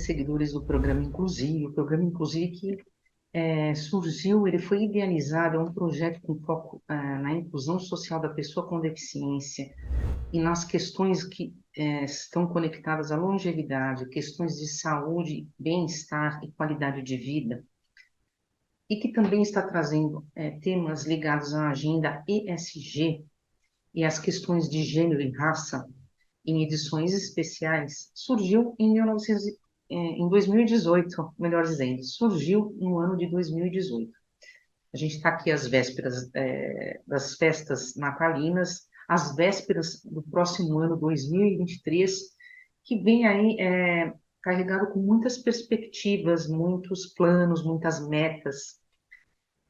seguidores do Programa Inclusive. O Programa Inclusive que surgiu, ele foi idealizado, é um projeto com foco na inclusão social da pessoa com deficiência e nas questões que estão conectadas à longevidade, questões de saúde, bem-estar e qualidade de vida, e que também está trazendo temas ligados à agenda ESG e às questões de gênero e raça em edições especiais. Surgiu em 2018, melhor dizendo, surgiu no ano de 2018. A gente está aqui às vésperas das festas natalinas, às vésperas do próximo ano 2023, que vem aí carregado com muitas perspectivas, muitos planos, muitas metas.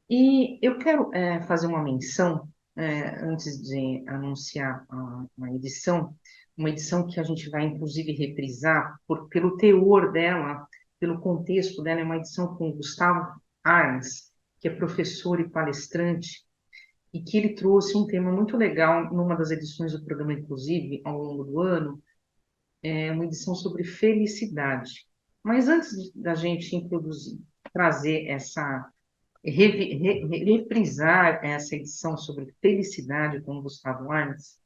E eu quero fazer uma menção, antes de anunciar a edição, uma edição que a gente vai, inclusive, reprisar, pelo teor dela, pelo contexto dela, é uma edição com o Gustavo Arns, que é professor e palestrante, e que ele trouxe um tema muito legal numa das edições do programa, inclusive, ao longo do ano, uma edição sobre felicidade. Mas antes da gente introduzir, trazer reprisar essa edição sobre felicidade com o Gustavo Arns,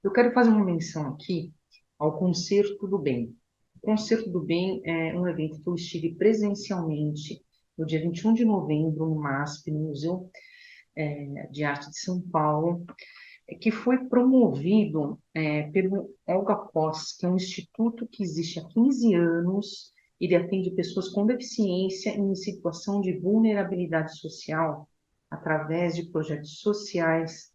eu quero fazer uma menção aqui ao Concerto do Bem. O Concerto do Bem é um evento que eu estive presencialmente no dia 21 de novembro, no MASP, no Museu de Arte de São Paulo, que foi promovido pelo Olga Koss, que é um instituto que existe há 15 anos. Ele atende pessoas com deficiência em situação de vulnerabilidade social através de projetos sociais,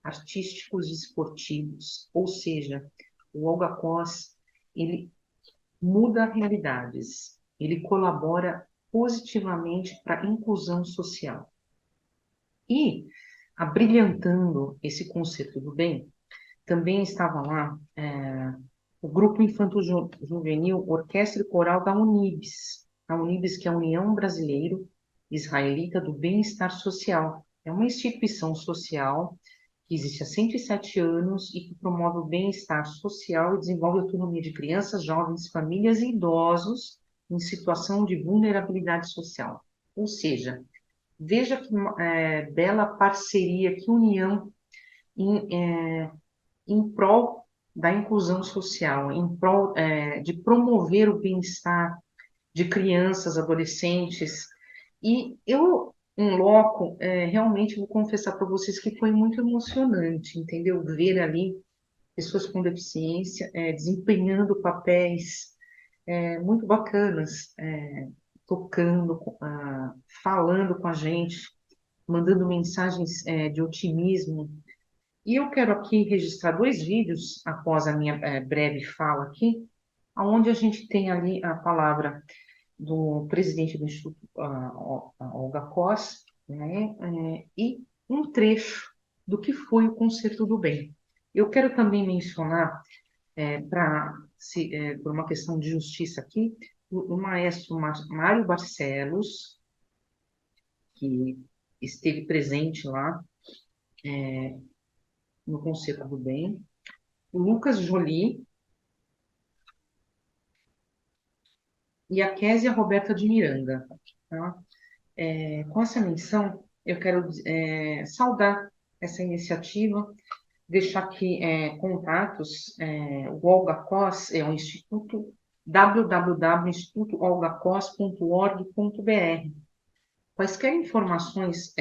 artísticos e esportivos. Ou seja, o Olga Koss, ele muda realidades, ele colabora positivamente para a inclusão social. E, abrilhantando esse conceito do bem, também estava lá o Grupo Infanto-Juvenil Orquestra e Coral da Unibis. A Unibis, que é a União Brasileiro Israelita do Bem-Estar Social. É uma instituição social que existe há 107 anos e que promove o bem-estar social e desenvolve a autonomia de crianças, jovens, famílias e idosos em situação de vulnerabilidade social. Ou seja, veja que bela parceria, que união em prol da inclusão social, em prol de promover o bem-estar de crianças, adolescentes. E eu, em loco, realmente vou confessar para vocês que foi muito emocionante, entendeu? Ver ali pessoas com deficiência desempenhando papéis muito bacanas, tocando, falando com a gente, mandando mensagens de otimismo. E eu quero aqui registrar dois vídeos após a minha breve fala aqui, onde a gente tem ali a palavra do presidente do Instituto, a Olga Koss, né, e um trecho do que foi o Concerto do Bem. Eu quero também mencionar, por uma questão de justiça aqui, o maestro Mário Barcelos, que esteve presente lá no Concerto do Bem, o Lucas Joly e a Késia Roberta de Miranda. Tá? Com essa menção, eu quero saudar essa iniciativa, deixar aqui contatos. O Olga Koss é o Instituto www.institutoolgakoss.org.br. Quaisquer informações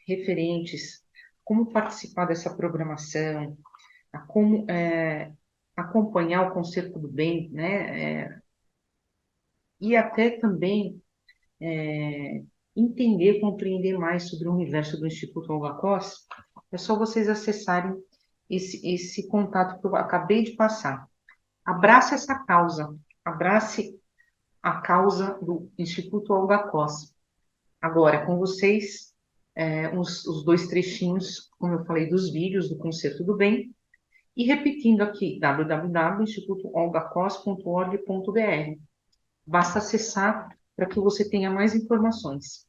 referentes a como participar dessa programação, a como acompanhar o Concerto do Bem, né? E até também entender, compreender mais sobre o universo do Instituto Olga Koss, é só vocês acessarem esse contato que eu acabei de passar. Abrace essa causa, abrace a causa do Instituto Olga Koss. Agora, com vocês, os dois trechinhos, como eu falei, dos vídeos do Concerto do Bem, e repetindo aqui, www.institutoolgakoss.org.br. Basta acessar para que você tenha mais informações.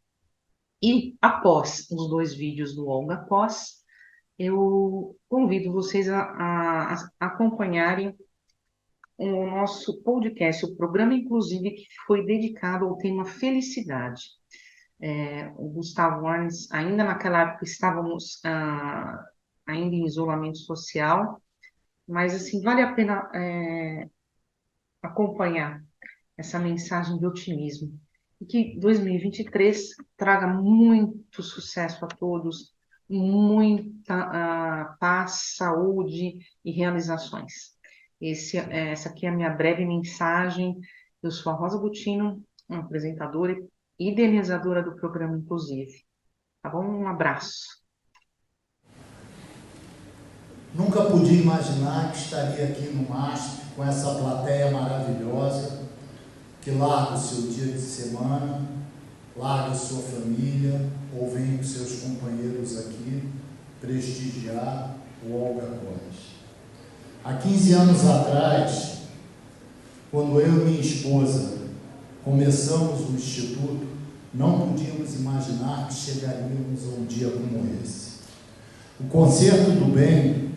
E após os dois vídeos do Olga Koss, eu convido vocês a acompanharem o nosso podcast, o programa, inclusive, que foi dedicado ao tema felicidade. O Gustavo Arnes, ainda naquela época estávamos ainda em isolamento social, mas assim, vale a pena acompanhar essa mensagem de otimismo. E que 2023 traga muito sucesso a todos, muita paz, saúde e realizações. Essa aqui é a minha breve mensagem. Eu sou a Rosa Butino, uma apresentadora e idealizadora do programa, inclusive. Tá bom? Um abraço. Nunca podia imaginar que estaria aqui no MASP com essa plateia maravilhosa que larga o seu dia de semana, larga sua família ou vem com seus companheiros aqui prestigiar o Olga Cores. Há 15 anos atrás, quando eu e minha esposa começamos o Instituto, não podíamos imaginar que chegaríamos a um dia como esse. O Concerto do Bem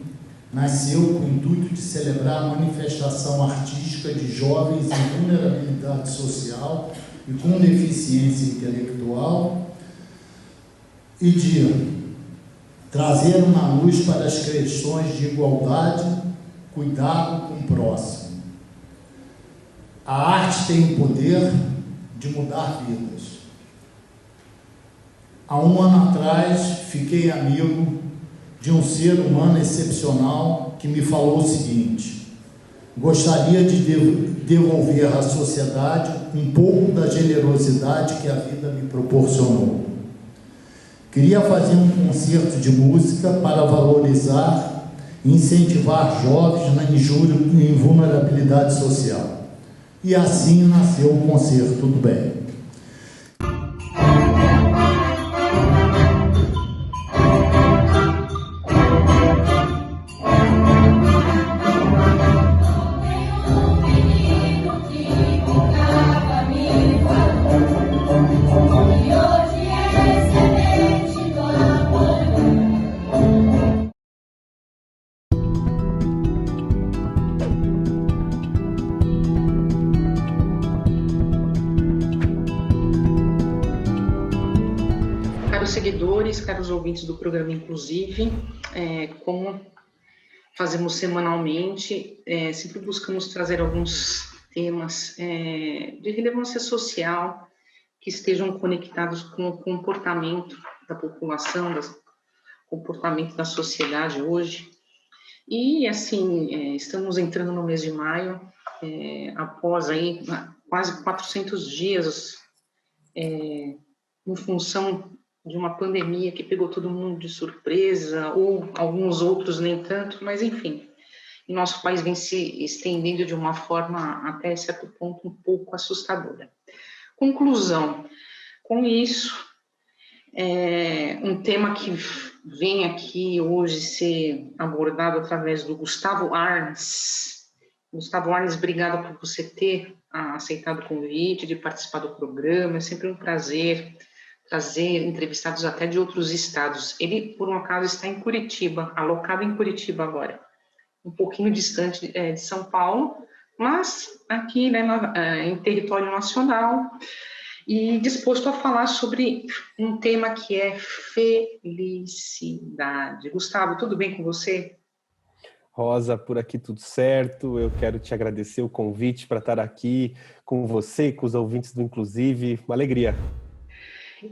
nasceu com o intuito de celebrar a manifestação artística de jovens em vulnerabilidade social e com deficiência intelectual e de trazer uma luz para as questões de igualdade, cuidado com o próximo. A arte tem o poder de mudar vidas. Há um ano atrás, fiquei amigo de um ser humano excepcional que me falou o seguinte: gostaria de devolver à sociedade um pouco da generosidade que a vida me proporcionou. Queria fazer um concerto de música para valorizar e incentivar jovens em vulnerabilidade social. E assim nasceu o Concerto do Bem. Caros seguidores, caros ouvintes do programa Inclusive, como fazemos semanalmente, sempre buscamos trazer alguns temas de relevância social que estejam conectados com o comportamento da população, do comportamento da sociedade hoje. E, assim, estamos entrando no mês de maio, após aí quase 400 dias em função de uma pandemia que pegou todo mundo de surpresa, ou alguns outros nem tanto, mas enfim, o nosso país vem se estendendo de uma forma até certo ponto um pouco assustadora. Conclusão, com isso, um tema que vem aqui hoje ser abordado através do Gustavo Arnes. Gustavo Arnes, obrigada por você ter aceitado o convite de participar do programa, é sempre um prazer trazer entrevistados até de outros estados. Ele, por um acaso, está em Curitiba, alocado em Curitiba agora, um pouquinho distante de São Paulo, mas aqui, né, em território nacional, e disposto a falar sobre um tema que é felicidade. Gustavo, tudo bem com você? Rosa, por aqui tudo certo. Eu quero te agradecer o convite para estar aqui com você e com os ouvintes do Inclusive. Uma alegria.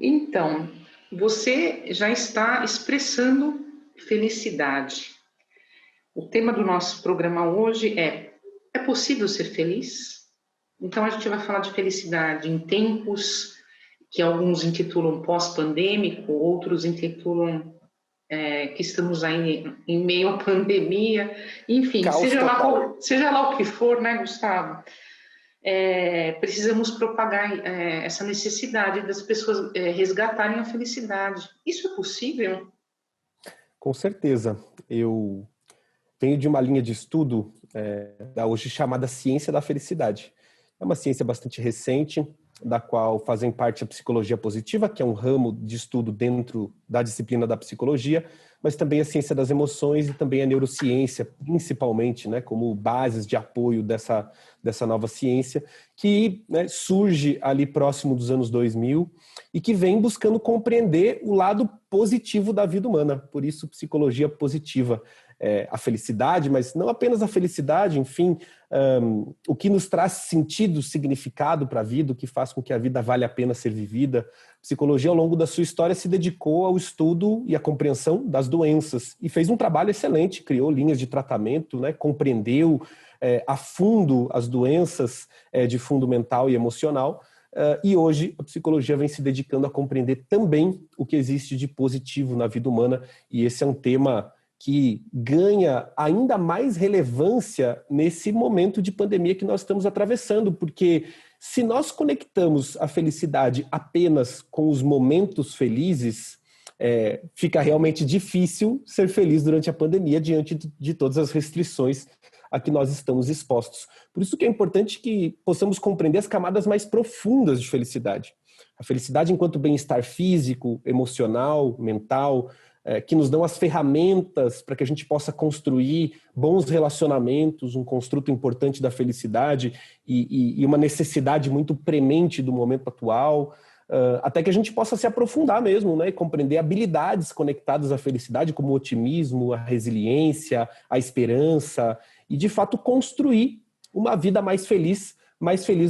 Então, você já está expressando felicidade. O tema do nosso programa hoje é possível ser feliz? Então, a gente vai falar de felicidade em tempos que alguns intitulam pós-pandêmico, outros intitulam que estamos aí em meio à pandemia. Enfim, seja lá o que for, né, Gustavo? Precisamos propagar essa necessidade das pessoas resgatarem a felicidade. Isso é possível? Com certeza. Eu venho de uma linha de estudo da hoje chamada ciência da felicidade. É uma ciência bastante recente, da qual fazem parte a psicologia positiva, que é um ramo de estudo dentro da disciplina da psicologia, mas também a ciência das emoções e também a neurociência, principalmente, né, como bases de apoio dessa nova ciência, que, né, surge ali próximo dos anos 2000 e que vem buscando compreender o lado positivo da vida humana, por isso psicologia positiva. A felicidade, mas não apenas a felicidade, enfim, o que nos traz sentido, significado para a vida, o que faz com que a vida vale a pena ser vivida. A psicologia, ao longo da sua história, se dedicou ao estudo e à compreensão das doenças e fez um trabalho excelente, criou linhas de tratamento, né, compreendeu a fundo as doenças de fundo mental e emocional. E hoje a psicologia vem se dedicando a compreender também o que existe de positivo na vida humana, e esse é um tema que ganha ainda mais relevância nesse momento de pandemia que nós estamos atravessando, porque se nós conectamos a felicidade apenas com os momentos felizes, fica realmente difícil ser feliz durante a pandemia diante de todas as restrições a que nós estamos expostos. Por isso que é importante que possamos compreender as camadas mais profundas de felicidade. A felicidade enquanto bem-estar físico, emocional, mental, que nos dão as ferramentas para que a gente possa construir bons relacionamentos, um construto importante da felicidade e uma necessidade muito premente do momento atual, até que a gente possa se aprofundar mesmo, né, e compreender habilidades conectadas à felicidade, como o otimismo, a resiliência, a esperança, e de fato construir uma vida mais feliz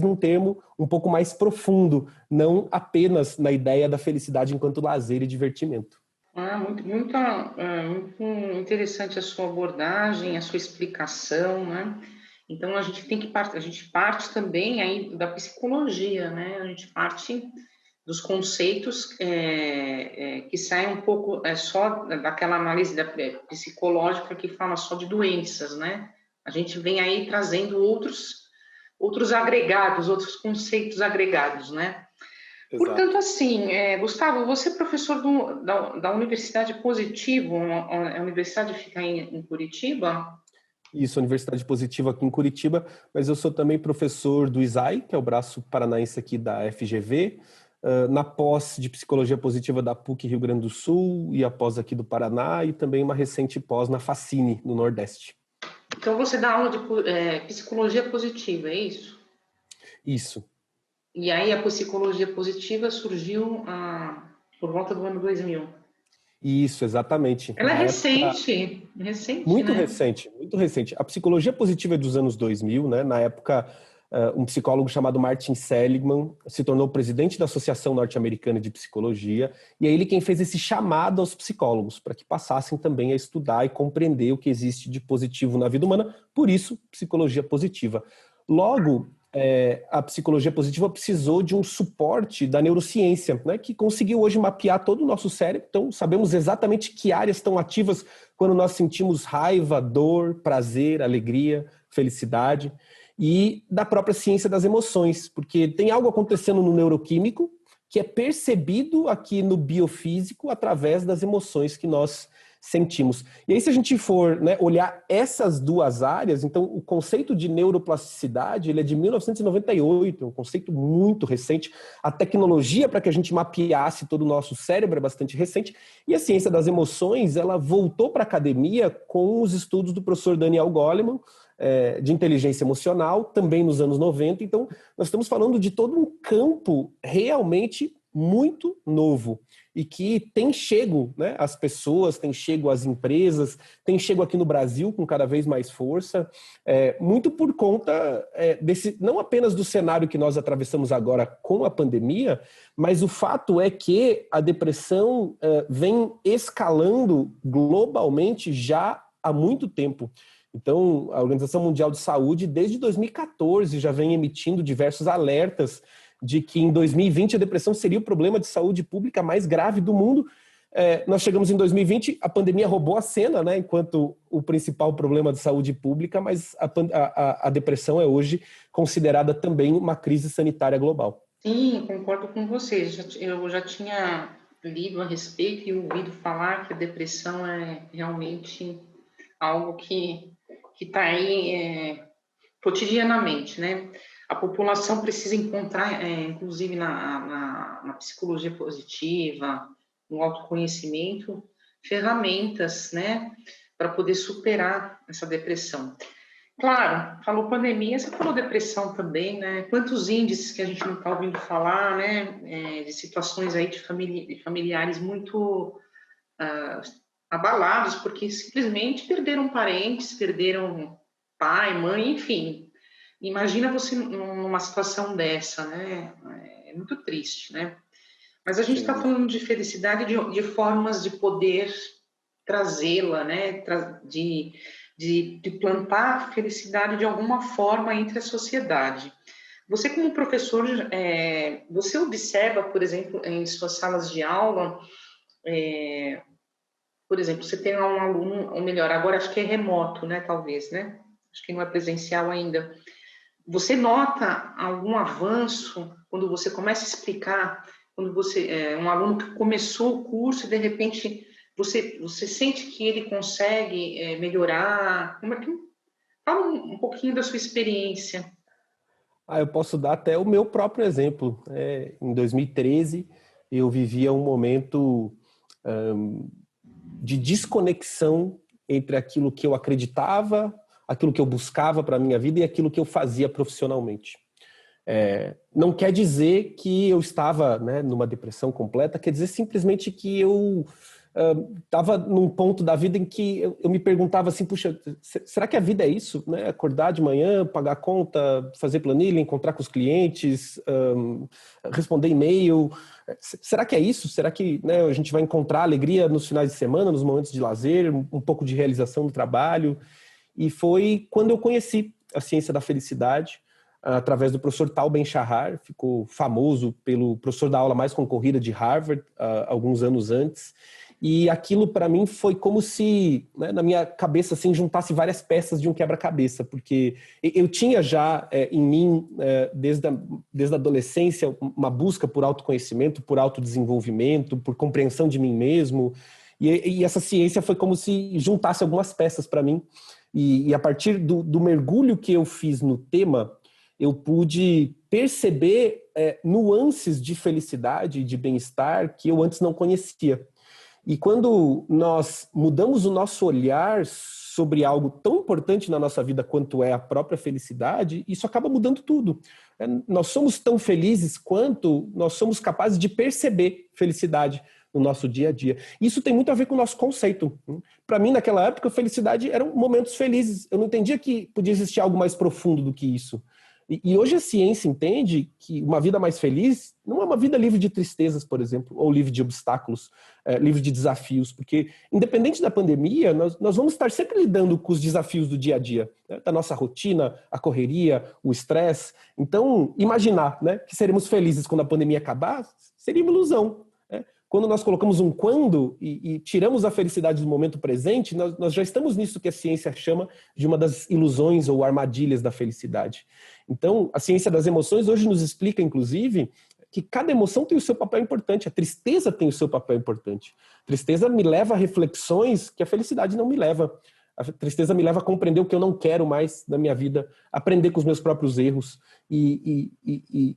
num termo um pouco mais profundo, não apenas na ideia da felicidade enquanto lazer e divertimento. Muito interessante a sua abordagem, a sua explicação, né? Então a gente parte também aí da psicologia, né? A gente parte dos conceitos que saem um pouco só daquela análise psicológica que fala só de doenças, né? A gente vem aí trazendo outros agregados, outros conceitos agregados, né? Exato. Portanto, assim, Gustavo, você é professor da Universidade Positivo, a universidade fica em Curitiba? Isso, Universidade Positiva aqui em Curitiba, mas eu sou também professor do ISAI, que é o braço paranaense aqui da FGV, na pós de Psicologia Positiva da PUC Rio Grande do Sul e a pós aqui do Paraná, e também uma recente pós na Facine, no Nordeste. Então, você dá aula de Psicologia Positiva, é isso? Isso. E aí a psicologia positiva surgiu por volta do ano 2000. Isso, exatamente. Ela é Na recente, muito né? recente, muito recente. A psicologia positiva é dos anos 2000, né? Na época, um psicólogo chamado Martin Seligman se tornou presidente da Associação Norte-Americana de Psicologia, e é ele quem fez esse chamado aos psicólogos para que passassem também a estudar e compreender o que existe de positivo na vida humana, por isso, psicologia positiva. Logo, a psicologia positiva precisou de um suporte da neurociência, né, que conseguiu hoje mapear todo o nosso cérebro. Então, sabemos exatamente que áreas estão ativas quando nós sentimos raiva, dor, prazer, alegria, felicidade, e da própria ciência das emoções, porque tem algo acontecendo no neuroquímico que é percebido aqui no biofísico através das emoções que nós sentimos. E aí, se a gente for, né, olhar essas duas áreas, então o conceito de neuroplasticidade ele é de 1998, é um conceito muito recente. A tecnologia para que a gente mapeasse todo o nosso cérebro é bastante recente. E a ciência das emoções ela voltou para a academia com os estudos do professor Daniel Goleman, de inteligência emocional, também nos anos 90. Então, nós estamos falando de todo um campo realmente muito novo e que tem chego, né, às pessoas, tem chego às empresas, tem chego aqui no Brasil com cada vez mais força, muito por conta desse, não apenas do cenário que nós atravessamos agora com a pandemia, mas o fato é que a depressão vem escalando globalmente já há muito tempo. Então, a Organização Mundial de Saúde, desde 2014, já vem emitindo diversos alertas de que em 2020 a depressão seria o problema de saúde pública mais grave do mundo. Nós chegamos em 2020, a pandemia roubou a cena, né, enquanto o principal problema de saúde pública, mas a depressão é hoje considerada também uma crise sanitária global. Sim, concordo com vocês. Eu já tinha lido a respeito e ouvido falar que a depressão é realmente algo que está aí cotidianamente, né? A população precisa encontrar, inclusive na psicologia positiva, no autoconhecimento, ferramentas, né, para poder superar essa depressão. Claro, falou pandemia, você falou depressão também, né? Quantos índices que a gente não está ouvindo falar, né? De situações aí de familiares muito abalados, porque simplesmente perderam parentes, perderam pai, mãe, enfim. Imagina você numa situação dessa, né? É muito triste, né? Mas a gente está falando de felicidade, de formas de poder trazê-la, né? De plantar a felicidade de alguma forma entre a sociedade. Você, como professor, você observa, por exemplo, em suas salas de aula, por exemplo, você tem um aluno, ou melhor, agora acho que é remoto, né? Talvez, né? Acho que não é presencial ainda. Você nota algum avanço quando você começa a explicar, quando você um aluno que começou o curso e de repente você sente que ele consegue melhorar? Como é que fala um pouquinho da sua experiência? Eu posso dar até o meu próprio exemplo. Em 2013, eu vivia um momento de desconexão entre aquilo que eu acreditava, aquilo que eu buscava para a minha vida e aquilo que eu fazia profissionalmente. Não quer dizer que eu estava, né, numa depressão completa, quer dizer simplesmente que eu estava num ponto da vida em que eu me perguntava assim, puxa, será que a vida é isso? Né? Acordar de manhã, pagar conta, fazer planilha, encontrar com os clientes, responder e-mail. Será que é isso? Será que, né, a gente vai encontrar alegria nos finais de semana, nos momentos de lazer, um pouco de realização do trabalho? E foi quando eu conheci a ciência da felicidade, através do professor Tal Ben-Shahar, ficou famoso pelo professor da aula mais concorrida de Harvard, alguns anos antes. E aquilo para mim foi como se, né, na minha cabeça assim, juntasse várias peças de um quebra-cabeça, porque eu tinha já em mim, desde a adolescência, uma busca por autoconhecimento, por autodesenvolvimento, por compreensão de mim mesmo, e essa ciência foi como se juntasse algumas peças para mim, e a partir do mergulho que eu fiz no tema, eu pude perceber nuances de felicidade e de bem-estar que eu antes não conhecia. E quando nós mudamos o nosso olhar sobre algo tão importante na nossa vida quanto é a própria felicidade, isso acaba mudando tudo. Nós somos tão felizes quanto nós somos capazes de perceber felicidade no nosso dia a dia. Isso tem muito a ver com o nosso conceito. Para mim, naquela época, felicidade eram momentos felizes. Eu não entendia que podia existir algo mais profundo do que isso. E hoje a ciência entende que uma vida mais feliz não é uma vida livre de tristezas, por exemplo, ou livre de obstáculos, livre de desafios, porque independente da pandemia, nós vamos estar sempre lidando com os desafios do dia a dia, né, da nossa rotina, a correria, o estresse. Então, imaginar, né, que seremos felizes quando a pandemia acabar seria uma ilusão. Quando nós colocamos um quando e tiramos a felicidade do momento presente, nós já estamos nisso que a ciência chama de uma das ilusões ou armadilhas da felicidade. Então, a ciência das emoções hoje nos explica, inclusive, que cada emoção tem o seu papel importante. A tristeza tem o seu papel importante. A tristeza me leva a reflexões que a felicidade não me leva. A tristeza me leva a compreender o que eu não quero mais na minha vida, aprender com os meus próprios erros e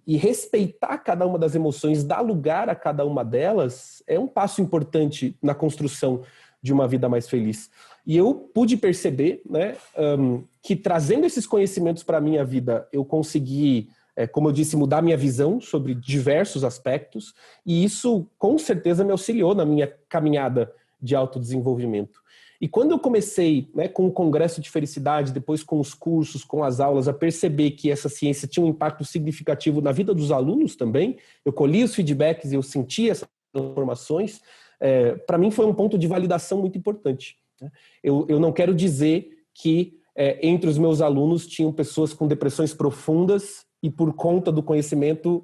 respeitar cada uma das emoções, dar lugar a cada uma delas, é um passo importante na construção de uma vida mais feliz. E eu pude perceber, né, que trazendo esses conhecimentos para a minha vida, eu consegui, como eu disse, mudar minha visão sobre diversos aspectos, e isso com certeza me auxiliou na minha caminhada de autodesenvolvimento. E quando eu comecei, né, com o Congresso de Felicidade, depois com os cursos, com as aulas, a perceber que essa ciência tinha um impacto significativo na vida dos alunos também, eu colhi os feedbacks e eu senti essas transformações, para mim foi um ponto de validação muito importante. Eu não quero dizer que entre os meus alunos tinham pessoas com depressões profundas e por conta do conhecimento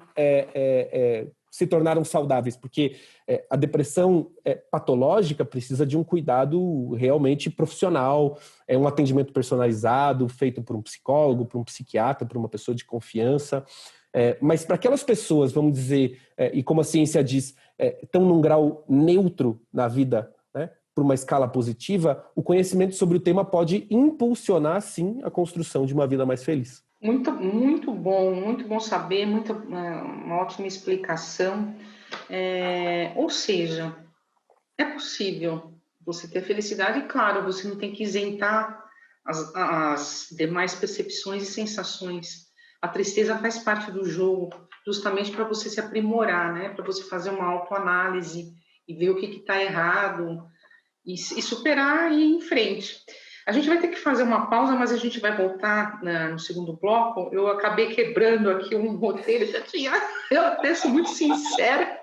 se tornaram saudáveis, porque a depressão patológica precisa de um cuidado realmente profissional, um atendimento personalizado, feito por um psicólogo, por um psiquiatra, por uma pessoa de confiança. Mas para aquelas pessoas, vamos dizer, e como a ciência diz, estão num grau neutro na vida, né, por uma escala positiva, o conhecimento sobre o tema pode impulsionar, sim, a construção de uma vida mais feliz. muito bom saber, uma ótima explicação. Ou seja, é possível você ter felicidade, e claro, você não tem que isentar as demais percepções e sensações. A tristeza faz parte do jogo, justamente para você se aprimorar, né? Para você fazer uma autoanálise e ver o que está errado e superar e ir em frente. A gente vai ter que fazer uma pausa, mas a gente vai voltar no segundo bloco. Eu acabei quebrando aqui um roteiro, eu até sou muito sincera,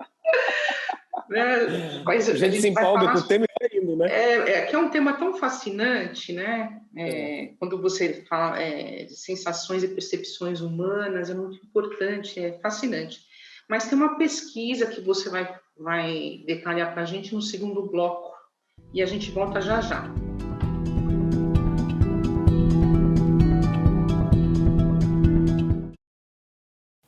né? Mas A gente se vai empolga falar. com o tema e vai indo, né? Que é um tema tão fascinante, né? Quando você fala de sensações e percepções humanas, é muito importante, é fascinante. Mas tem uma pesquisa que você vai detalhar para a gente no segundo bloco. E a gente volta já já.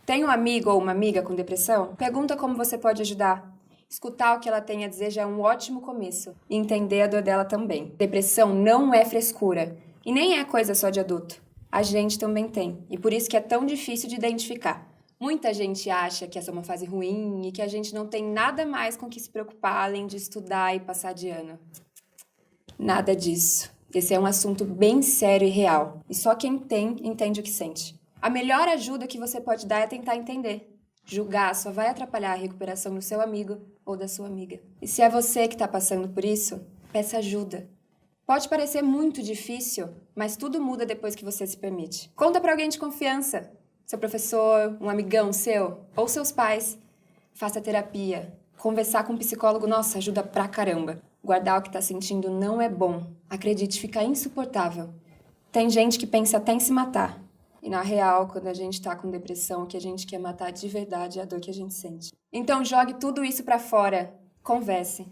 Tem um amigo ou uma amiga com depressão? Pergunta como você pode ajudar. Escutar o que ela tem a dizer já é um ótimo começo. E entender a dor dela também. Depressão não é frescura. E nem é coisa só de adulto. A gente também tem. E por isso que é tão difícil de identificar. Muita gente acha que essa é uma fase ruim e que a gente não tem nada mais com que se preocupar além de estudar e passar de ano. Nada disso. Esse é um assunto bem sério e real. E só quem tem, entende o que sente. A melhor ajuda que você pode dar é tentar entender. Julgar só vai atrapalhar a recuperação do seu amigo ou da sua amiga. E se é você que está passando por isso, peça ajuda. Pode parecer muito difícil, mas tudo muda depois que você se permite. Conta para alguém de confiança. Seu professor, um amigão seu, ou seus pais. Faça terapia. Conversar com um psicólogo, nossa, ajuda pra caramba. Guardar o que tá sentindo não é bom. Acredite, fica insuportável. Tem gente que pensa até em se matar. E na real, quando a gente tá com depressão, o que a gente quer matar de verdade é a dor que a gente sente. Então jogue tudo isso pra fora. Converse.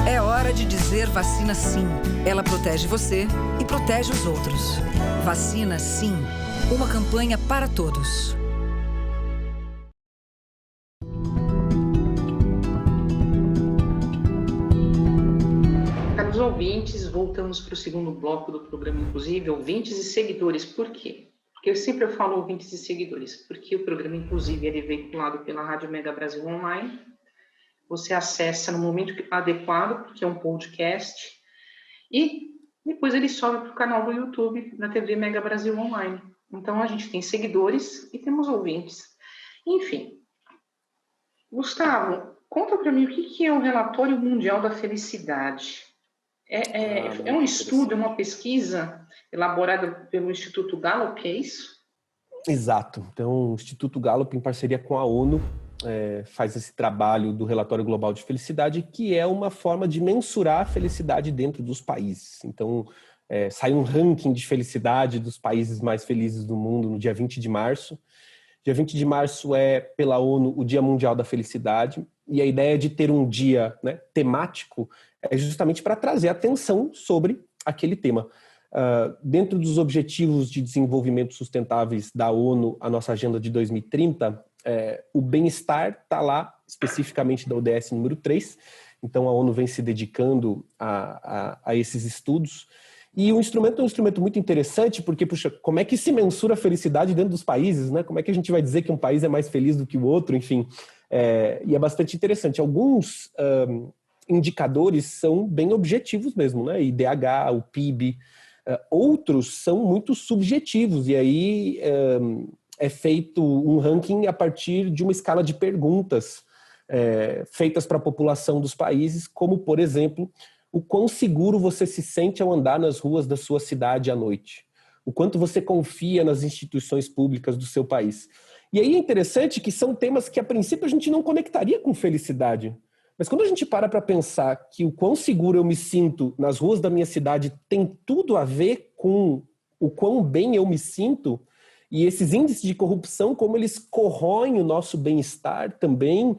É hora de dizer vacina sim. Ela protege você e protege os outros. Vacina sim. Uma campanha para todos. Caros ouvintes, voltamos para o segundo bloco do programa, inclusive, ouvintes e seguidores. Por quê? Porque eu sempre falo ouvintes e seguidores, porque o programa, inclusive, ele é veiculado pela Rádio Mega Brasil Online. Você acessa no momento adequado, porque é um podcast, e depois ele sobe para o canal do YouTube, na TV Mega Brasil Online. Então, a gente tem seguidores e temos ouvintes. Enfim, Gustavo, conta para mim o que é o Relatório Mundial da Felicidade. É um estudo, é uma pesquisa elaborada pelo Instituto Gallup, é isso? Exato. Então, o Instituto Gallup, em parceria com a ONU, faz esse trabalho do Relatório Global de Felicidade, que é uma forma de mensurar a felicidade dentro dos países. Então, sai um ranking de felicidade dos países mais felizes do mundo no dia 20 de março. Dia 20 de março é, pela ONU, o Dia Mundial da Felicidade, e a ideia de ter um dia, né, temático é justamente para trazer atenção sobre aquele tema. Dentro dos Objetivos de Desenvolvimento Sustentáveis da ONU, a nossa Agenda de 2030, o bem-estar está lá, especificamente da ODS número 3, então a ONU vem se dedicando a esses estudos. E o instrumento é um instrumento muito interessante, porque, puxa, como é que se mensura a felicidade dentro dos países, né? Como é que a gente vai dizer que um país é mais feliz do que o outro, enfim. E é bastante interessante. Alguns indicadores são bem objetivos mesmo, né? IDH, o PIB. Outros são muito subjetivos, e aí é feito um ranking a partir de uma escala de perguntas feitas para a população dos países, como, por exemplo, o quão seguro você se sente ao andar nas ruas da sua cidade à noite. O quanto você confia nas instituições públicas do seu país. E aí é interessante que são temas que, a princípio, a gente não conectaria com felicidade. Mas quando a gente para pensar que o quão seguro eu me sinto nas ruas da minha cidade tem tudo a ver com o quão bem eu me sinto, e esses índices de corrupção, como eles corroem o nosso bem-estar também,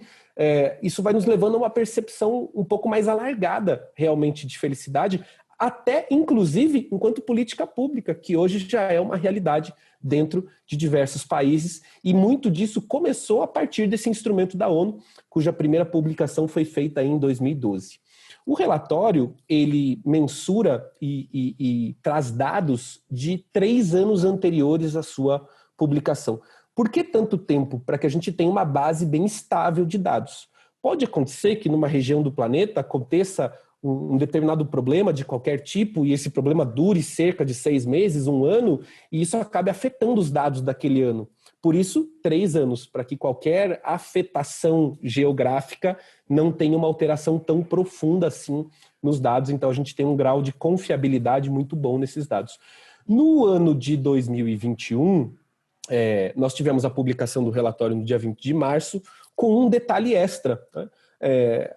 isso vai nos levando a uma percepção um pouco mais alargada, realmente, de felicidade, até, inclusive, enquanto política pública, que hoje já é uma realidade dentro de diversos países, e muito disso começou a partir desse instrumento da ONU, cuja primeira publicação foi feita em 2012. O relatório, ele mensura e traz dados de 3 anos anteriores à sua publicação. Por que tanto tempo? Para que a gente tenha uma base bem estável de dados. Pode acontecer que numa região do planeta aconteça um determinado problema de qualquer tipo e esse problema dure cerca de 6 meses, 1 ano, e isso acabe afetando os dados daquele ano. Por isso, 3 anos, para que qualquer afetação geográfica não tenha uma alteração tão profunda assim nos dados. Então, a gente tem um grau de confiabilidade muito bom nesses dados. No ano de 2021, nós tivemos a publicação do relatório no dia 20 de março, com um detalhe extra, né?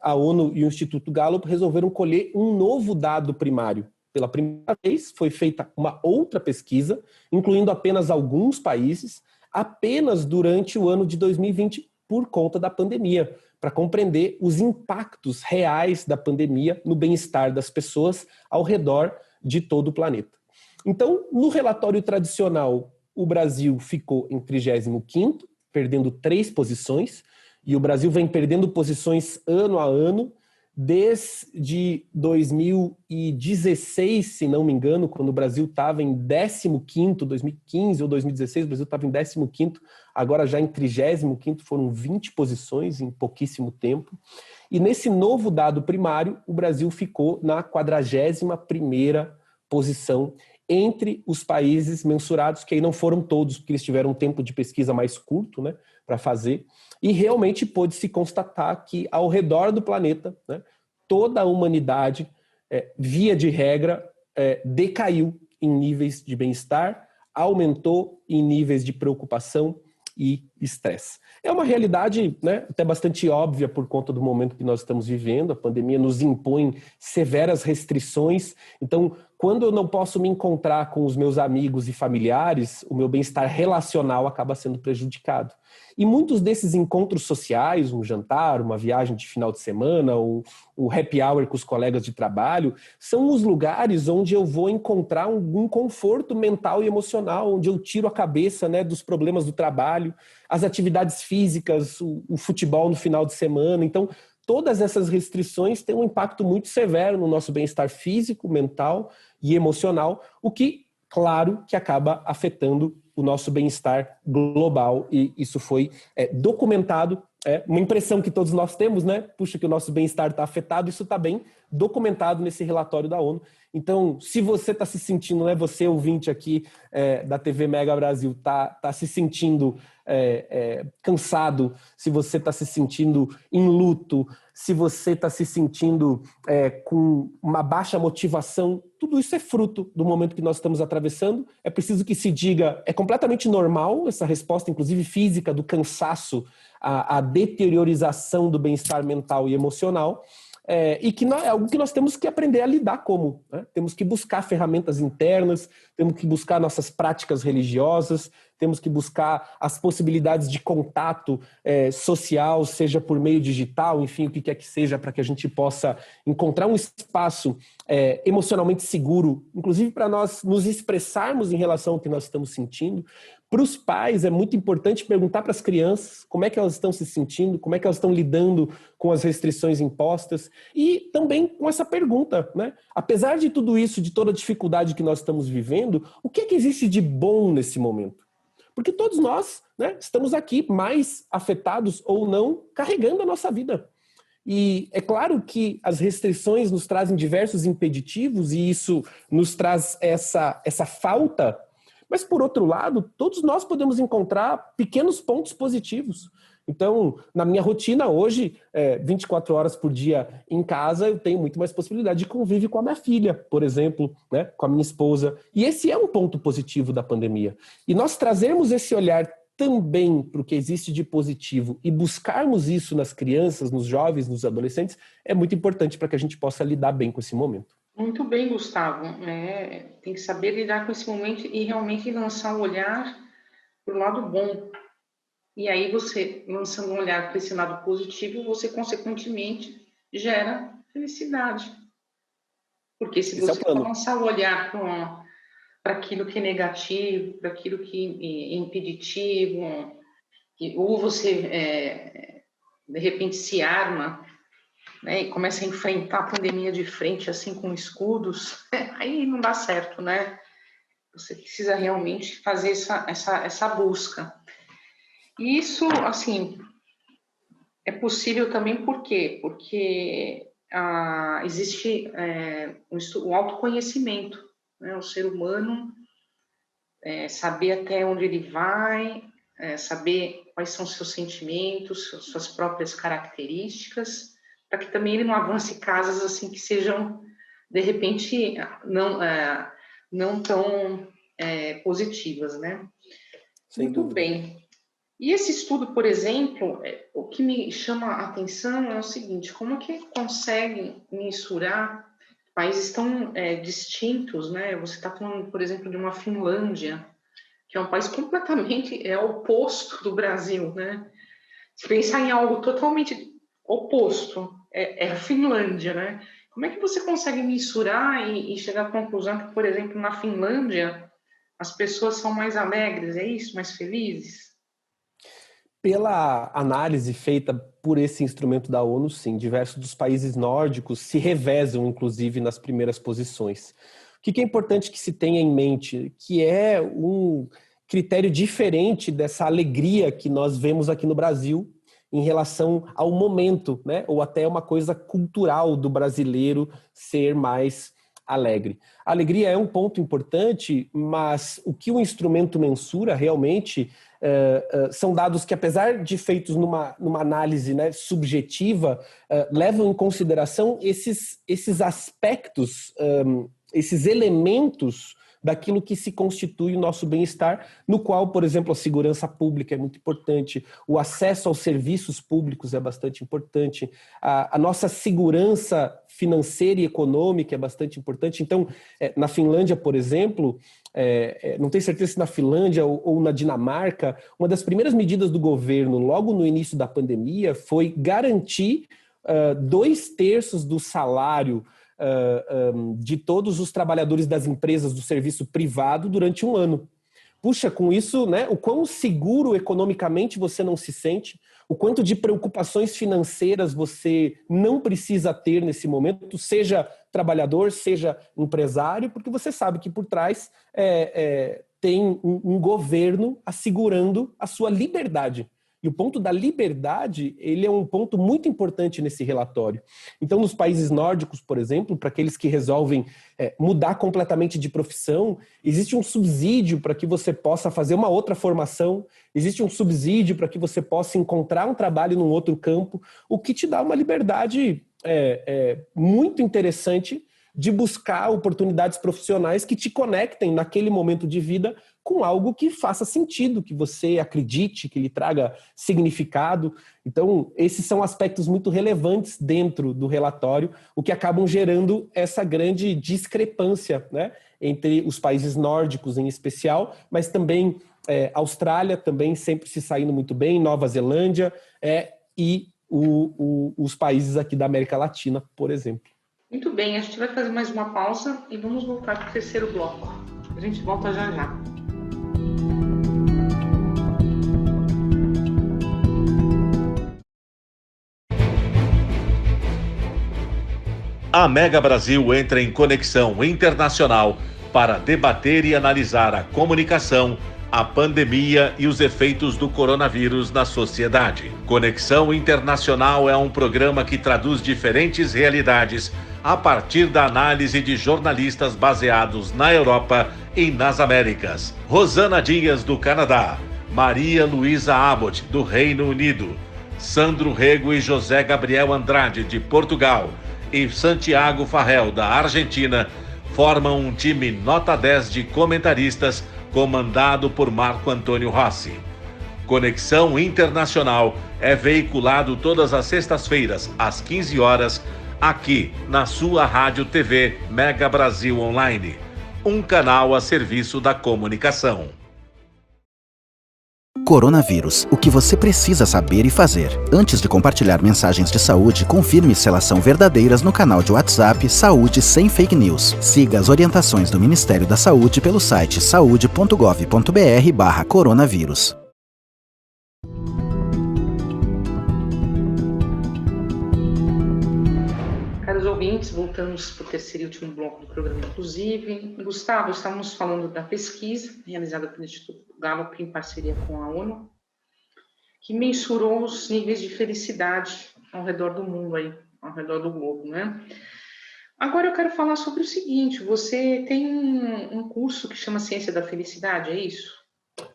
A ONU e o Instituto Gallup resolveram colher um novo dado primário. Pela primeira vez, foi feita uma outra pesquisa, incluindo apenas alguns países, apenas durante o ano de 2020, por conta da pandemia, para compreender os impactos reais da pandemia no bem-estar das pessoas ao redor de todo o planeta. Então, no relatório tradicional, o Brasil ficou em 35º, perdendo 3 posições, e o Brasil vem perdendo posições ano a ano, desde 2016, se não me engano, quando o Brasil estava em 15º, 2015 ou 2016, o Brasil estava em 15º, agora já em 35º, foram 20 posições em pouquíssimo tempo. E nesse novo dado primário, o Brasil ficou na 41ª posição entre os países mensurados, que aí não foram todos, porque eles tiveram um tempo de pesquisa mais curto, né, para fazer. E realmente pôde-se constatar que, ao redor do planeta, né, toda a humanidade, via de regra, decaiu em níveis de bem-estar, aumentou em níveis de preocupação e estresse. É uma realidade, né, até bastante óbvia por conta do momento que nós estamos vivendo. A pandemia nos impõe severas restrições. Então, quando eu não posso me encontrar com os meus amigos e familiares, o meu bem-estar relacional acaba sendo prejudicado. E muitos desses encontros sociais, um jantar, uma viagem de final de semana, um happy hour com os colegas de trabalho, são os lugares onde eu vou encontrar um conforto mental e emocional, onde eu tiro a cabeça, né, dos problemas do trabalho, as atividades físicas, o futebol no final de semana. Então, todas essas restrições têm um impacto muito severo no nosso bem-estar físico, mental e emocional, o que, claro, que acaba afetando o nosso bem-estar global, e isso foi documentado, uma impressão que todos nós temos, né? Puxa, que o nosso bem-estar está afetado, isso está bem documentado nesse relatório da ONU. Então, se você está se sentindo, né, você ouvinte aqui da TV Mega Brasil, está se sentindo cansado, se você está se sentindo em luto, se você está se sentindo com uma baixa motivação, tudo isso é fruto do momento que nós estamos atravessando. É preciso que se diga, é completamente normal essa resposta, inclusive física, do cansaço, a deteriorização do bem-estar mental e emocional, e que é algo que nós temos que aprender a lidar como, né? Temos que buscar ferramentas internas, temos que buscar nossas práticas religiosas, temos que buscar as possibilidades de contato social, seja por meio digital, enfim, o que quer que seja, para que a gente possa encontrar um espaço emocionalmente seguro, inclusive para nós nos expressarmos em relação ao que nós estamos sentindo. Para os pais, é muito importante perguntar para as crianças como é que elas estão se sentindo, como é que elas estão lidando com as restrições impostas, e também com essa pergunta, né? Apesar de tudo isso, de toda a dificuldade que nós estamos vivendo, o que é que existe de bom nesse momento? Porque todos nós, né, estamos aqui mais afetados ou não, carregando a nossa vida. E é claro que as restrições nos trazem diversos impeditivos e isso nos traz essa falta. Mas, por outro lado, todos nós podemos encontrar pequenos pontos positivos. Então, na minha rotina hoje, 24 horas por dia em casa, eu tenho muito mais possibilidade de convívio com a minha filha, por exemplo, né, com a minha esposa. E esse é um ponto positivo da pandemia. E nós trazermos esse olhar também para o que existe de positivo e buscarmos isso nas crianças, nos jovens, nos adolescentes, é muito importante para que a gente possa lidar bem com esse momento. Muito bem, Gustavo. Tem que saber lidar com esse momento e realmente lançar o olhar para o lado bom. E aí você, lançando um olhar para esse lado positivo, você, consequentemente, gera felicidade. Porque se você começar a olhar para aquilo que é negativo, para aquilo que é impeditivo, ou você, de repente, se arma, né, e começa a enfrentar a pandemia de frente, assim, com escudos, aí não dá certo, né? Você precisa realmente fazer essa busca. E isso, assim, é possível também por quê? Porque existe o autoconhecimento, né? O ser humano saber até onde ele vai, saber quais são seus sentimentos, suas próprias características, para que também ele não avance casas assim que sejam, de repente, não tão positivas, né? Muito bem. E esse estudo, por exemplo, o que me chama a atenção é o seguinte: como que conseguem mensurar países tão distintos, né? Você está falando, por exemplo, de uma Finlândia, que é um país completamente oposto do Brasil, né? Se pensar em algo totalmente oposto, é a Finlândia, né? Como é que você consegue mensurar e chegar à conclusão que, por exemplo, na Finlândia, as pessoas são mais alegres, é isso? Mais felizes? Pela análise feita por esse instrumento da ONU, sim, diversos dos países nórdicos se revezam, inclusive, nas primeiras posições. O que é importante que se tenha em mente? Que é um critério diferente dessa alegria que nós vemos aqui no Brasil em relação ao momento, né? Ou até uma coisa cultural do brasileiro ser mais alegre. A alegria é um ponto importante, mas o que o instrumento mensura realmente são dados que, apesar de feitos numa análise, né, subjetiva, levam em consideração esses aspectos, esses elementos daquilo que se constitui o nosso bem-estar, no qual, por exemplo, a segurança pública é muito importante, o acesso aos serviços públicos é bastante importante, a nossa segurança financeira e econômica é bastante importante. Então, na Finlândia, por exemplo, não tenho certeza se na Finlândia ou na Dinamarca, uma das primeiras medidas do governo, logo no início da pandemia, foi garantir 2/3 do salário de todos os trabalhadores das empresas do serviço privado durante um ano. Puxa, com isso, né, o quão seguro economicamente você não se sente, o quanto de preocupações financeiras você não precisa ter nesse momento, seja trabalhador, seja empresário, porque você sabe que por trás tem um governo assegurando a sua liberdade. E o ponto da liberdade, ele é um ponto muito importante nesse relatório. Então, nos países nórdicos, por exemplo, para aqueles que resolvem mudar completamente de profissão, existe um subsídio para que você possa fazer uma outra formação, existe um subsídio para que você possa encontrar um trabalho num outro campo, o que te dá uma liberdade muito interessante de buscar oportunidades profissionais que te conectem naquele momento de vida com algo que faça sentido, que você acredite, que lhe traga significado. Então, esses são aspectos muito relevantes dentro do relatório, o que acabam gerando essa grande discrepância, né, entre os países nórdicos em especial, mas também Austrália também sempre se saindo muito bem, Nova Zelândia e os países aqui da América Latina, por exemplo. Muito bem, a gente vai fazer mais uma pausa e vamos voltar para o terceiro bloco. A gente volta já já. A Mega Brasil entra em conexão internacional para debater e analisar a comunicação, a pandemia e os efeitos do coronavírus na sociedade. Conexão Internacional é um programa que traduz diferentes realidades a partir da análise de jornalistas baseados na Europa e nas Américas. Rosana Dias, do Canadá, Maria Luísa Abbott, do Reino Unido, Sandro Rego e José Gabriel Andrade, de Portugal, e Santiago Farrell, da Argentina, formam um time nota 10 de comentaristas comandado por Marco Antônio Rossi. Conexão Internacional é veiculado todas as sextas-feiras, às 15 horas, aqui na sua Rádio TV Mega Brasil Online, um canal a serviço da comunicação. Coronavírus, o que você precisa saber e fazer. Antes de compartilhar mensagens de saúde, confirme se elas são verdadeiras no canal de WhatsApp Saúde Sem Fake News. Siga as orientações do Ministério da Saúde pelo site saude.gov.br/coronavírus. Caros ouvintes, voltamos para o terceiro e último bloco do programa Inclusive. Gustavo, estávamos falando da pesquisa realizada pelo Instituto Gallup em parceria com a ONU, que mensurou os níveis de felicidade ao redor do mundo, ao redor do globo, né? Agora eu quero falar sobre o seguinte: você tem um curso que chama Ciência da Felicidade, é isso?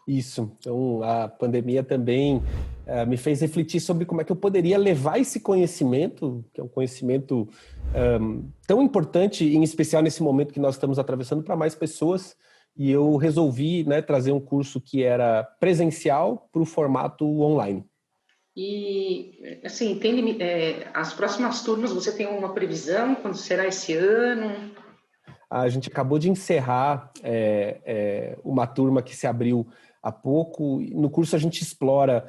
Isso. Então, a pandemia também me fez refletir sobre como é que eu poderia levar esse conhecimento, que é um conhecimento tão importante, em especial nesse momento que nós estamos atravessando, para mais pessoas. E eu resolvi, né, trazer um curso que era presencial para o formato online. E, assim, as próximas turmas, você tem uma previsão? Quando será esse ano? A gente acabou de encerrar uma turma que se abriu há pouco. No curso a gente explora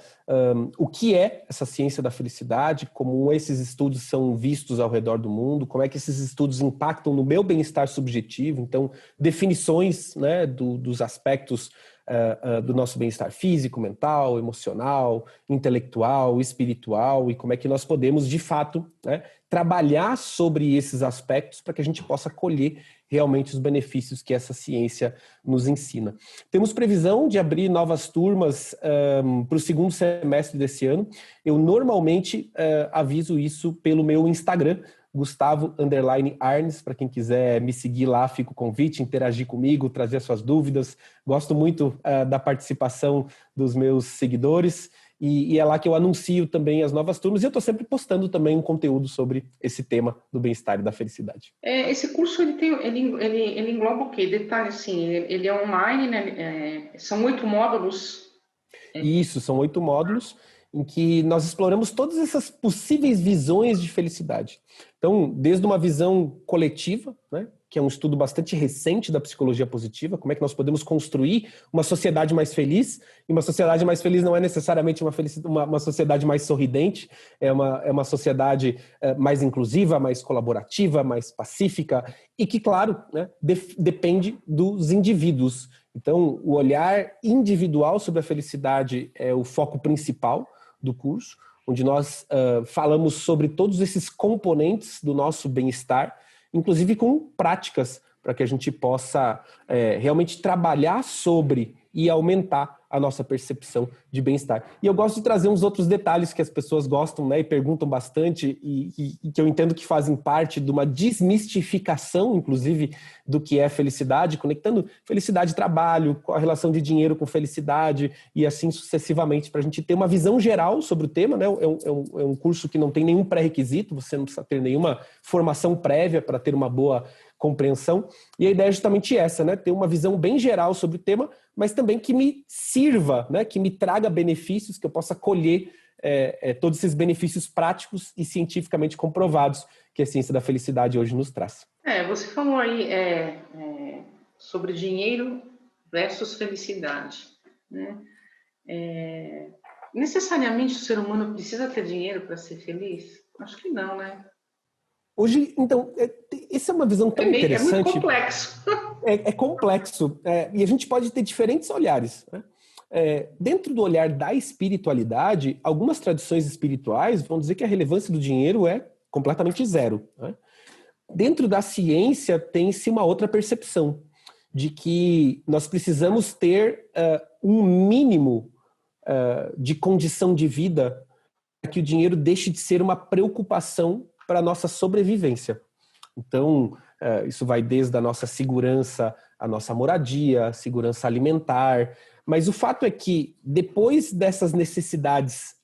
o que é essa ciência da felicidade, como esses estudos são vistos ao redor do mundo, como é que esses estudos impactam no meu bem-estar subjetivo, então definições, né, dos aspectos do nosso bem-estar físico, mental, emocional, intelectual, espiritual, e como é que nós podemos, de fato, né, trabalhar sobre esses aspectos para que a gente possa colher realmente os benefícios que essa ciência nos ensina. Temos previsão de abrir novas turmas para o segundo semestre desse ano. Eu normalmente aviso isso pelo meu Instagram, Gustavo_Arnes, para quem quiser me seguir lá, fica o convite, interagir comigo, trazer suas dúvidas. Gosto muito da participação dos meus seguidores e é lá que eu anuncio também as novas turmas e eu estou sempre postando também um conteúdo sobre esse tema do bem-estar e da felicidade. Esse curso, ele engloba o quê? Detalhe, assim, ele é online, né? São 8 módulos? Isso, são 8 módulos em que nós exploramos todas essas possíveis visões de felicidade. Então, desde uma visão coletiva, né, que é um estudo bastante recente da psicologia positiva, como é que nós podemos construir uma sociedade mais feliz, e uma sociedade mais feliz não é necessariamente uma sociedade mais sorridente, é uma sociedade mais inclusiva, mais colaborativa, mais pacífica, e que, claro, né, depende dos indivíduos. Então, o olhar individual sobre a felicidade é o foco principal do curso, onde nós falamos sobre todos esses componentes do nosso bem-estar, inclusive com práticas para que a gente possa realmente trabalhar sobre e aumentar a nossa percepção de bem-estar. E eu gosto de trazer uns outros detalhes que as pessoas gostam, né, e perguntam bastante e que eu entendo que fazem parte de uma desmistificação, inclusive, do que é felicidade, conectando felicidade e trabalho, a relação de dinheiro com felicidade e assim sucessivamente, para a gente ter uma visão geral sobre o tema, né? É um curso que não tem nenhum pré-requisito, você não precisa ter nenhuma formação prévia para ter uma boa compreensão. E a ideia é justamente essa, né? Ter uma visão bem geral sobre o tema, mas também que me sirva, né? Que me traga benefícios, que eu possa colher todos esses benefícios práticos e cientificamente comprovados que a ciência da felicidade hoje nos traz. Você falou aí sobre dinheiro versus felicidade, né? Necessariamente o ser humano precisa ter dinheiro para ser feliz? Acho que não, né? Hoje, então, essa é uma visão tão interessante. É muito complexo. É complexo. E a gente pode ter diferentes olhares, né? Dentro do olhar da espiritualidade, algumas tradições espirituais vão dizer que a relevância do dinheiro é completamente zero, né? Dentro da ciência, tem-se uma outra percepção de que nós precisamos ter um mínimo de condição de vida para que o dinheiro deixe de ser uma preocupação para a nossa sobrevivência. Então, isso vai desde a nossa segurança, a nossa moradia, a segurança alimentar, mas o fato é que depois dessas necessidades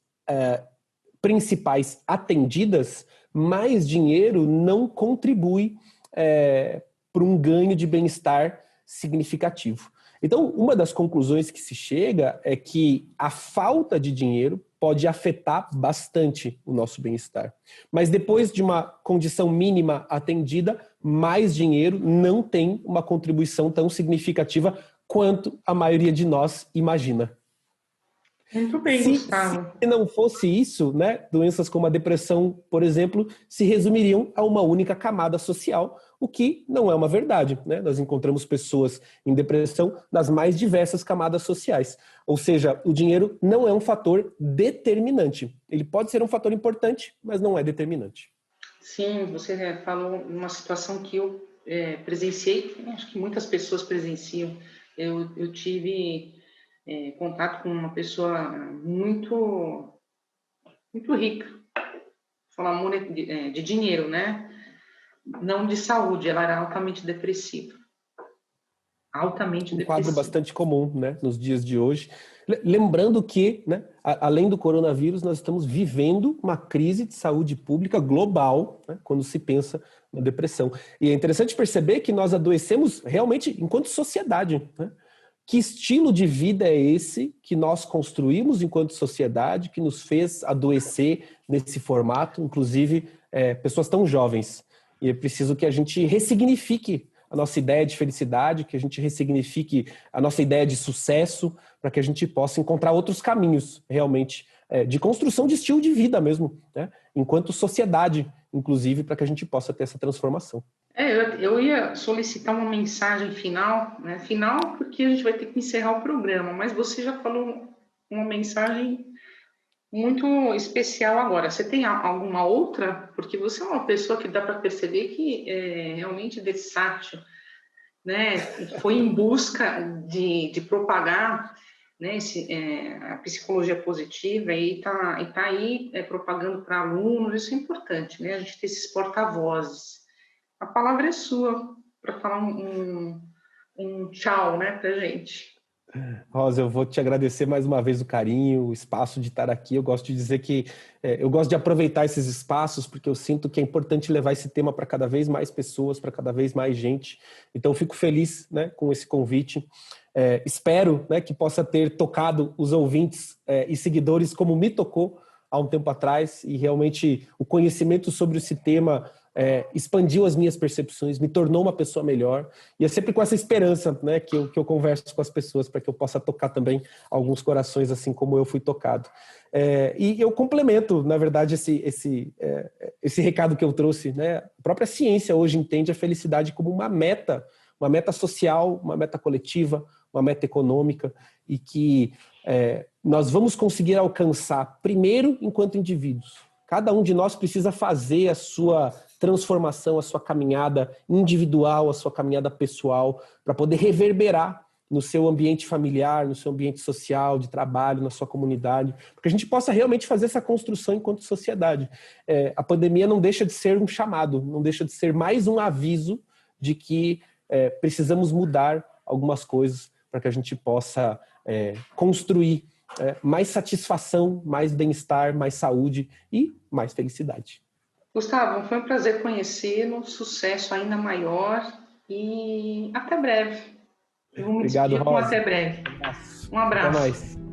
principais atendidas, mais dinheiro não contribui para um ganho de bem-estar significativo. Então, uma das conclusões que se chega é que a falta de dinheiro pode afetar bastante o nosso bem-estar. Mas depois de uma condição mínima atendida, mais dinheiro não tem uma contribuição tão significativa quanto a maioria de nós imagina. Muito bem, Gustavo. Se não fosse isso, né, doenças como a depressão, por exemplo, se resumiriam a uma única camada social, o que não é uma verdade, né? Nós encontramos pessoas em depressão nas mais diversas camadas sociais. Ou seja, o dinheiro não é um fator determinante. Ele pode ser um fator importante, mas não é determinante. Sim, você falou uma situação que eu presenciei, acho que muitas pessoas presenciam. Eu tive contato com uma pessoa muito, muito rica, falar de dinheiro, né? Não de saúde, ela era altamente depressiva. Altamente Um quadro depressiva. bastante comum, né, nos dias de hoje. Lembrando que, né, além do coronavírus, nós estamos vivendo uma crise de saúde pública global, né, quando se pensa na depressão. E é interessante perceber que nós adoecemos realmente enquanto sociedade, né? Que estilo de vida é esse que nós construímos enquanto sociedade, que nos fez adoecer nesse formato, inclusive pessoas tão jovens? E é preciso que a gente ressignifique a nossa ideia de felicidade, que a gente ressignifique a nossa ideia de sucesso, para que a gente possa encontrar outros caminhos, realmente, de construção de estilo de vida mesmo, né? Enquanto sociedade, inclusive, para que a gente possa ter essa transformação. Eu ia solicitar uma mensagem final, né? Final porque a gente vai ter que encerrar o programa, mas você já falou uma mensagem muito especial agora. Você tem alguma outra? Porque você é uma pessoa que dá para perceber que é realmente versátil, né? Foi em busca de propagar, né, a psicologia positiva e está aí propagando para alunos. Isso é importante, né? A gente ter esses porta-vozes. A palavra é sua para falar um tchau, né, para gente. Rosa, eu vou te agradecer mais uma vez o carinho, o espaço de estar aqui. Eu gosto de dizer que eu gosto de aproveitar esses espaços porque eu sinto que é importante levar esse tema para cada vez mais pessoas, para cada vez mais gente. Então, eu fico feliz, né, com esse convite. Espero, né, que possa ter tocado os ouvintes e seguidores como me tocou há um tempo atrás, e realmente o conhecimento sobre esse tema expandiu as minhas percepções, me tornou uma pessoa melhor, e é sempre com essa esperança, né, que eu converso com as pessoas para que eu possa tocar também alguns corações, assim como eu fui tocado. E eu complemento, na verdade, esse recado que eu trouxe, né? A própria ciência hoje entende a felicidade como uma meta social, uma meta coletiva, uma meta econômica, e que nós vamos conseguir alcançar primeiro enquanto indivíduos. Cada um de nós precisa fazer a sua transformação, a sua caminhada individual, a sua caminhada pessoal, para poder reverberar no seu ambiente familiar, no seu ambiente social, de trabalho, na sua comunidade, para que a gente possa realmente fazer essa construção enquanto sociedade. A pandemia não deixa de ser um chamado, não deixa de ser mais um aviso de que precisamos mudar algumas coisas para que a gente possa construir mais satisfação, mais bem-estar, mais saúde e mais felicidade. Gustavo, foi um prazer conhecê-lo, sucesso ainda maior e até breve. Obrigado, Rosa. Até breve. Um abraço. Até mais.